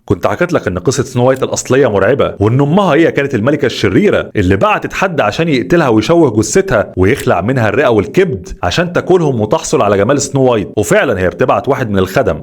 كنت حكيت لك ان قصه سنو وايت الاصليه مرعبه، وان امها هي كانت الملكه الشريره اللي بعتت حد عشان يقتلها ويشوه جثتها ويخلع منها الرئه والكبد عشان تاكلهم وتحصل على جمال سنو وايت. وفعلا هي بتبعت واحد من الخدم.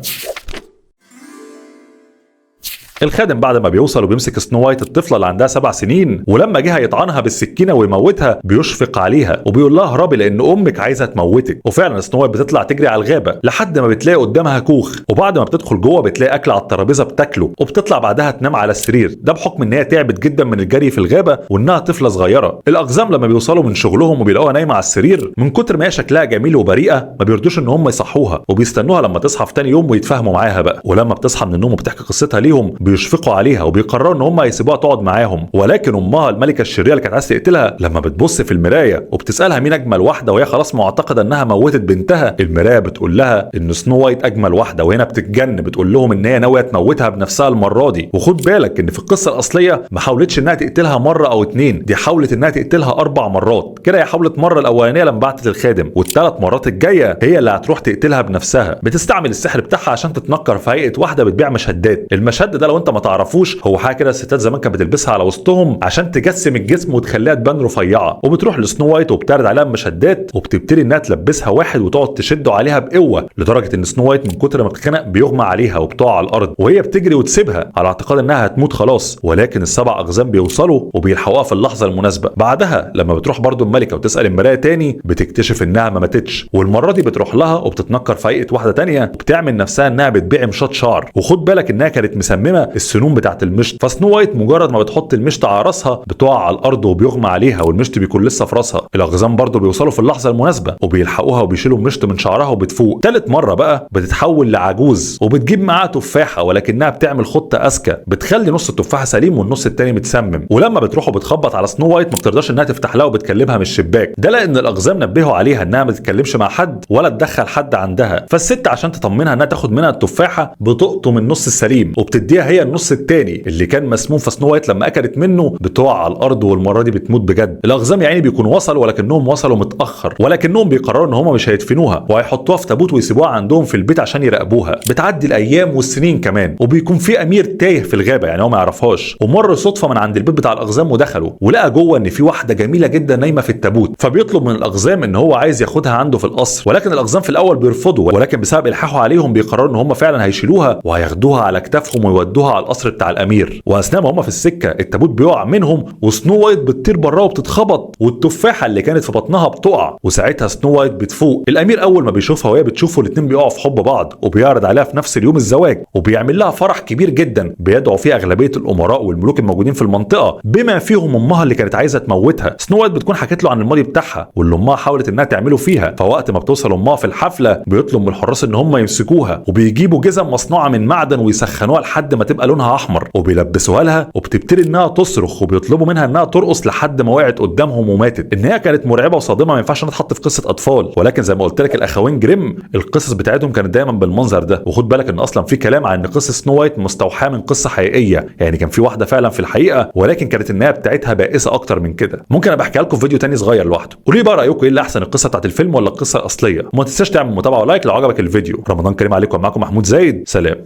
الخادم بعد ما بيوصل وبيمسك سنو وايت الطفله اللي عندها 7 سنين، ولما جه يطعنها بالسكينه ويموتها بيشفق عليها وبيقول لها هربي لان امك عايزه تموتك. وفعلا سنو وايت بتطلع تجري على الغابه لحد ما بتلاقي قدامها كوخ، وبعد ما بتدخل جوه بتلاقي اكل على الترابيزه بتاكله، وبتطلع بعدها تنام على السرير، ده بحكم ان هي تعبت جدا من الجري في الغابه وانها طفله صغيره. الاقزام لما بيوصلوا من شغلهم وبيلاقوها نايمه على السرير من كتر ما هي شكلها جميل وبريئه ما بيردوش ان هم يصحوها، وبيستنوها لما تصحى في تاني يوم ويتفاهموا معاها بقى. ولما بتصحى من النوم وبتحكي قصتها ليهم بيشفقوا عليها وبيقرروا ان هم هيسيبوها تقعد معاهم. ولكن امها الملكه الشريره اللي كانت عايزه تقتلها لما بتبص في المرايه وبتسالها مين اجمل واحده وهي خلاص معتقده انها موتت بنتها، المرايه بتقول لها ان سنو وايت اجمل واحده، وهنا بتتجن بتقول لهم ان هي ناويه تموتها بنفسها المره دي. وخد بالك ان في القصه الاصليه ما حاولتش انها تقتلها مره او اتنين، دي حاولت انها تقتلها 4 مرات. كده هي حاولت مره الاولانيه لما بعتت الخادم، والثلاث مرات الجايه هي اللي هتروح تقتلها بنفسها. بتستعمل السحر بتاعها عشان تتنكر في هيئه واحده بتبيع مشدات. المشد ده لو انت ما تعرفوش هو حاجه كده الستات زمان كانت بتلبسها على وسطهم عشان تجسم الجسم وتخليها تبان رفيعه. وبتروح لسنو وايت وبتعرض عليها مشدات وبتبتدي انها تلبسها واحد وتقعد تشده عليها بقوه، لدرجه ان سنو وايت من كتر ما بتتخنق بيغمى عليها وبتقع على الارض، وهي بتجري وتسيبها على اعتقاد انها هتموت خلاص. ولكن السبع اقزام بيوصلوا وبيلحقوها في اللحظه المناسبه. بعدها لما بتروح برضو الملكه وتسال المرايه تاني بتكتشف انها ما ماتتش، والمره دي بتروح لها وبتتنكر في هيئه واحده تانيه وبتعمل نفسها انها بتبيع مشط شعر. وخد بالك انها كانت مسممه السنون بتاعت المشط، فسنو وايت مجرد ما بتحط المشط على راسها بتقع على الارض وبيغمى عليها والمشط بيكون لسه في راسها. الاقزام برضو بيوصلوا في اللحظه المناسبه وبيلحقوها وبيشيلوا المشط من شعرها وبتفوق. تالت مره بقى بتتحول لعجوز وبتجيب معاها تفاحه، ولكنها بتعمل خطه اذكى بتخلي نص التفاحه سليم والنص التاني متسمم. ولما بتروح وبتخبط على سنو وايت ما بترضاش انها تفتح لها وبتكلمها من الشباك، ده لان الاقزام نبهوا عليها انها ما تتكلمش مع حد ولا تدخل حد عندها. فالست عشان تطمنها انها تاخد منها التفاحه بتقطم النص السليم وبتديها هي النص التاني اللي كان مسموم، فسنو وايت لما اكلت منه بتقع على الارض والمره دي بتموت بجد. الاقزام يعني بيكونوا وصلوا ولكنهم وصلوا متاخر، ولكنهم بيقرروا ان هم مش هيدفنوها وهيحطوها في تابوت ويسيبوها عندهم في البيت عشان يراقبوها. بتعدي الايام والسنين كمان وبيكون في امير تايه في الغابه يعني هو ما يعرفهاش، ومر صدفه من عند البيت بتاع الاقزام ودخلوا ولقى جوه ان في واحده جميله جدا نايمه في التابوت، فبيطلب من الاقزام ان هو عايز ياخدها عنده في القصر. ولكن الاقزام في الاول بيرفضوا، ولكن بسبب الحاحه عليهم بيقرروا ان هم فعلا هيشيلوها وهياخدوها على كتافهم ويودوها على القصر بتاع الامير. واثناء ما هم في السكه التابوت بيقع منهم وسنو وايت بتطير براه وبتتخبط والتفاحه اللي كانت في بطنها بتقع، وساعتها سنو وايت بتفوق. الامير اول ما بيشوفها وهي بتشوفه الاثنين بيقعوا في حب بعض وبيعرض عليها في نفس اليوم الزواج، وبيعمل لها فرح كبير جدا بيدعو فيه اغلبيه الامراء والملوك الموجودين في المنطقه بما فيهم امها اللي كانت عايزه تموتها. سنو وايت بتكون حكت له عن الماضي بتاعها واللي امها حاولت انها تعمله فيها، فوقت ما بتوصل امها في الحفله بيطلب من الحراس ان هم يمسكوها وبيجيبوا جزم مصنوعه من معدن ويسخنوها لحد ما تبقى لونها احمر وبيلبسوها لها وبتبتدي انها تصرخ وبيطلبوا منها انها ترقص لحد ما وقعت قدامهم وماتت. النهايه كانت مرعبه وصادمه ما ينفعش نتحط في قصه اطفال، ولكن زي ما قلت لك الاخوين جريم القصص بتاعتهم كانت دايما بالمنظر ده. وخد بالك ان اصلا في كلام عن ان قصه سنو وايت مستوحاه من قصه حقيقيه، يعني كان في واحده فعلا في الحقيقه ولكن كانت النهايه بتاعتها بائسه اكتر من كده. ممكن ابقى احكي لكم فيديو تاني صغير لوحده. قولوا لي بقى رايكم ايه اللي احسن، القصه بتاعت الفيلم ولا القصه الاصليه؟ وما تنساش تعمل متابعه ولايك لو عجبك الفيديو. رمضان كريم عليكم، معاكم محمود زايد، سلام.